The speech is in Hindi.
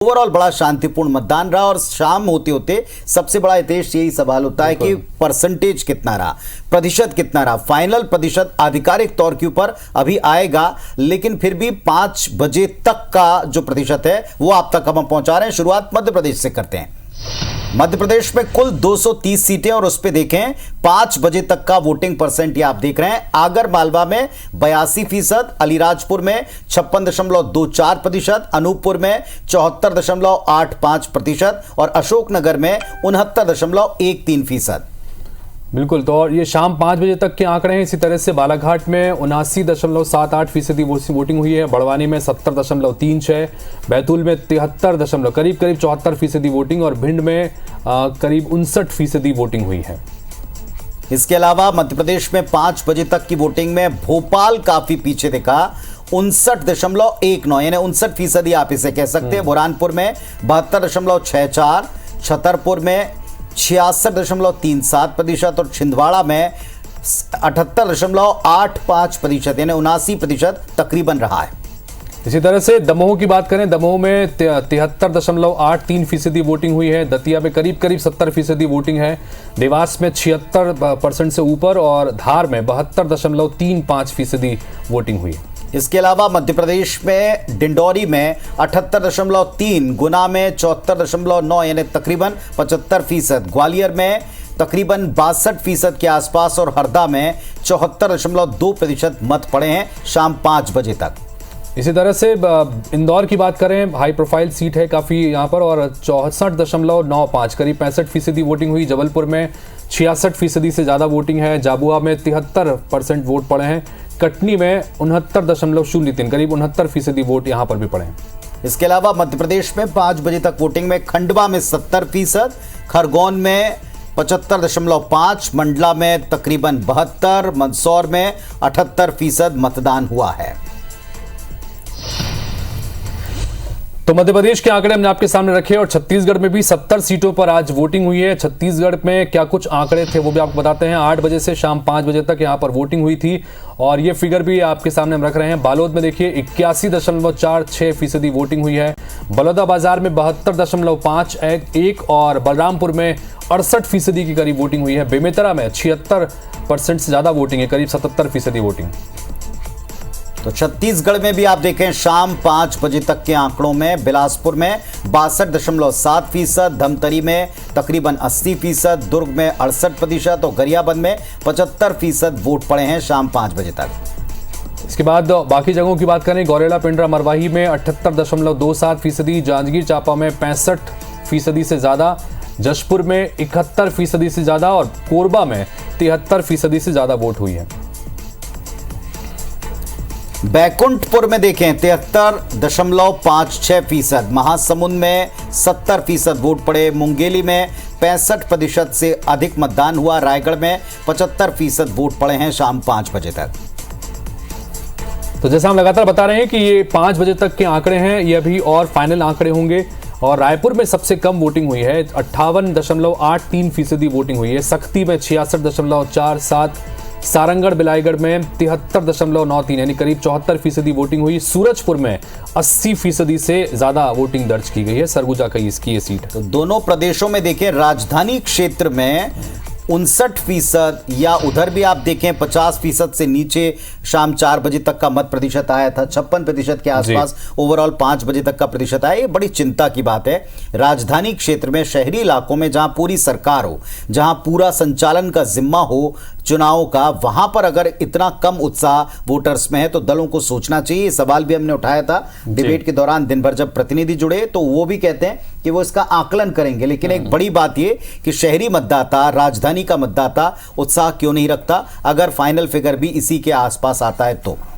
ओवरऑल बड़ा शांतिपूर्ण मतदान रहा और शाम होते होते सबसे बड़ा हितेश यही सवाल होता है कि परसेंटेज कितना रहा, प्रतिशत कितना रहा। फाइनल प्रतिशत आधिकारिक तौर के ऊपर अभी आएगा, लेकिन फिर भी 5 बजे तक का जो प्रतिशत है वो आप तक हम पहुंचा रहे हैं। शुरुआत मध्य प्रदेश से करते हैं। मध्य प्रदेश में कुल 230 सीटें और उस पे देखें 5 बजे तक का वोटिंग परसेंट ये आप देख रहे हैं। आगर मालवा में 82%, अलीराजपुर में 56.24%, अनूपपुर में 74.85% और अशोकनगर में 69.13%। बिल्कुल। तो और ये शाम 5 बजे तक के आंकड़े हैं। इसी तरह से बालाघाट में 79.78% वोटिंग हुई है, बड़वानी में 70.36, बैतूल में 73 करीब 74% वोटिंग और भिंड में करीब 59% वोटिंग हुई है। इसके अलावा मध्य प्रदेश में 5 बजे तक की वोटिंग में भोपाल काफी पीछे दिखा, 59.19 यानी 59% आप इसे कह सकते हैं। बुरहानपुर में 72.64, छतरपुर में 66.37% और छिंदवाड़ा में 78.85% यानी 79% तकरीबन रहा है। इसी तरह से दमोह की बात करें, दमोह में 73.83% वोटिंग हुई है, दतिया में करीब 70% वोटिंग है, देवास में 76% से ऊपर और धार में 72.35% वोटिंग हुई है। इसके अलावा मध्य प्रदेश में डिंडौरी में 78.3, गुना में 74.9 यानी तकरीबन 75%, ग्वालियर में तकरीबन 62% के आसपास और हरदा में 74.2% मत पड़े हैं शाम 5 बजे तक। इसी तरह से इंदौर की बात करें, हाई प्रोफाइल सीट है काफ़ी यहाँ पर और 64.95 करीब 65% वोटिंग हुई। जबलपुर में 66% से ज़्यादा वोटिंग है, झाबुआ में 73% वोट पड़े हैं, कटनी में 69.03 करीब 69% वोट यहाँ पर भी पड़े हैं। इसके अलावा मध्य प्रदेश में 5 बजे तक वोटिंग में खंडवा में 70%, खरगोन में 75.5, मंडला में तकरीबन 72, मंदसौर में 78% मतदान हुआ है। तो मध्य प्रदेश के आंकड़े हमने आपके सामने रखे और छत्तीसगढ़ में भी 70 सीटों पर आज वोटिंग हुई है। छत्तीसगढ़ में क्या कुछ आंकड़े थे वो भी आपको बताते हैं। 8 बजे से शाम 5 बजे तक यहां पर वोटिंग हुई थी और ये फिगर भी आपके सामने हम रख रहे हैं। बालोद में देखिए 81.46% वोटिंग हुई है, बलौदाबाजार में 72.51 और बलरामपुर में 68% के करीब वोटिंग हुई है। बेमेतरा में 76% से ज्यादा वोटिंग है, करीब 77% वोटिंग। तो छत्तीसगढ़ में भी आप देखें शाम 5 बजे तक के आंकड़ों में बिलासपुर में 62.7%, धमतरी में तकरीबन 80%, दुर्ग में 68% और गरियाबंद में 75% वोट पड़े हैं शाम 5 बजे तक। इसके बाद बाकी जगहों की बात करें, गौरेला, पिंडरा, मरवाही में 78.27%, जांजगीर चांपा में 65% से ज़्यादा, जशपुर में 71% से ज़्यादा और कोरबा में 73% से ज़्यादा वोट हुई है। बैकुंठपुर में देखें 73.56%, महासमुंद में 70% वोट पड़े, मुंगेली में 65% से अधिक मतदान हुआ, रायगढ़ में 75% वोट पड़े हैं शाम 5 बजे तक। तो जैसा हम लगातार बता रहे हैं कि ये 5 बजे तक के आंकड़े हैं, ये अभी और फाइनल आंकड़े होंगे। और रायपुर में सबसे कम वोटिंग हुई है, 58.83% वोटिंग हुई है, सक्ती में 66.47, सारंगढ़ बिलाईगढ़ में 73.93 यानी करीब 74% वोटिंग हुई। सूरजपुर में 80% से ज्यादा वोटिंग दर्ज की गई है, सरगुजा की इसकी ये सीट। तो दोनों प्रदेशों में देखें, राजधानी क्षेत्र में 59% या उधर भी आप देखें 50% से नीचे शाम 4 बजे तक का मत प्रतिशत आया था, 56% के आसपास ओवरऑल 5 बजे तक का प्रतिशत आया। ये बड़ी चिंता की बात है। राजधानी क्षेत्र में, शहरी इलाकों में जहां पूरी सरकार हो, जहां पूरा संचालन का जिम्मा हो चुनावों का, वहां पर अगर इतना कम उत्साह वोटर्स में है तो दलों को सोचना चाहिए। ये सवाल भी हमने उठाया था डिबेट के दौरान, दिन भर जब प्रतिनिधि जुड़े तो वो भी कहते हैं कि वो इसका आकलन करेंगे। लेकिन एक बड़ी बात ये कि शहरी मतदाता, राजधानी का मतदाता उत्साह क्यों नहीं रखता अगर फाइनल फिगर भी इसी के आसपास आता है तो।